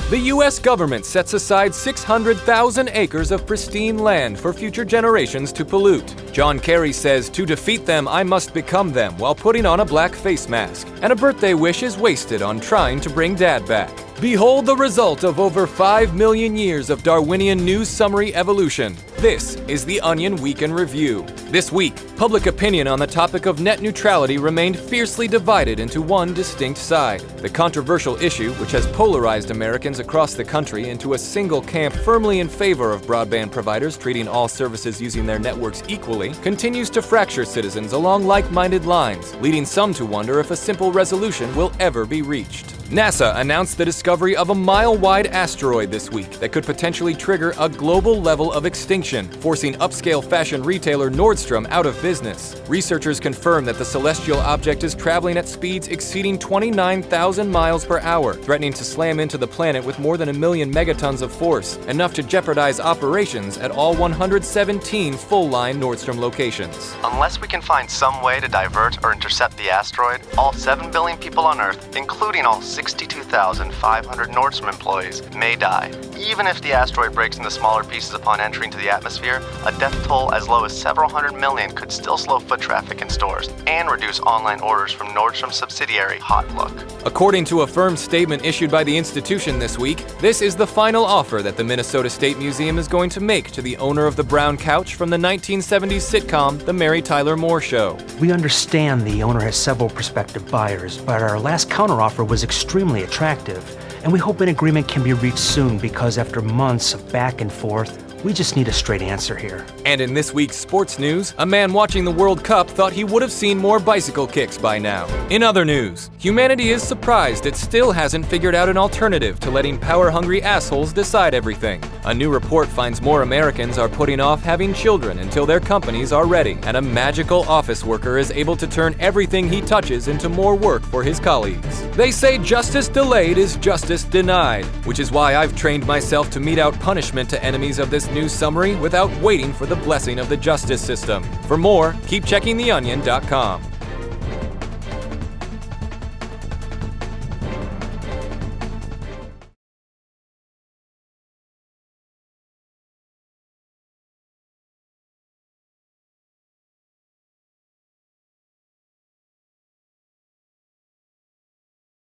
The U.S. government sets aside 600,000 acres of pristine land for future generations to pollute. John Kerry says, "To defeat them, I must become them," while putting on a black face mask. And a birthday wish is wasted on trying to bring Dad back. Behold the result of over 5 million years of Darwinian news summary evolution. This is the Onion Week in Review. This week, public opinion on the topic of net neutrality remained fiercely divided into one distinct side. The controversial issue, which has polarized Americans across the country into a single camp firmly in favor of broadband providers treating all services using their networks equally, continues to fracture citizens along like-minded lines, leading some to wonder if a simple resolution will ever be reached. NASA announced the discovery of a mile-wide asteroid this week that could potentially trigger a global level of extinction, forcing upscale fashion retailer Nordstrom out of business. Researchers confirm that the celestial object is traveling at speeds exceeding 29,000 miles per hour, threatening to slam into the planet with more than 1 million megatons of force, enough to jeopardize operations at all 117 full-line Nordstrom locations. Unless we can find some way to divert or intercept the asteroid, all 7 billion people on Earth, including all 62,500 Nordstrom employees, may die. Even if the asteroid breaks into smaller pieces upon entry into the atmosphere, a death toll as low as several hundred million could still slow foot traffic in stores and reduce online orders from Nordstrom's subsidiary Hot Look. According to a firm statement issued by the institution this week, this is the final offer that the Minnesota State Museum is going to make to the owner of the brown couch from the 1970s sitcom The Mary Tyler Moore Show. We understand the owner has several prospective buyers, but our last counteroffer was extremely attractive, and we hope an agreement can be reached soon because after months of back and forth, we just need a straight answer here. And in this week's sports news, a man watching the World Cup thought he would have seen more bicycle kicks by now. In other news, humanity is surprised it still hasn't figured out an alternative to letting power-hungry assholes decide everything. A new report finds more Americans are putting off having children until their companies are ready, and a magical office worker is able to turn everything he touches into more work for his colleagues. They say justice delayed is justice denied, which is why I've trained myself to mete out punishment to enemies of this news summary without waiting for the blessing of the justice system. For more, keep checking theonion.com.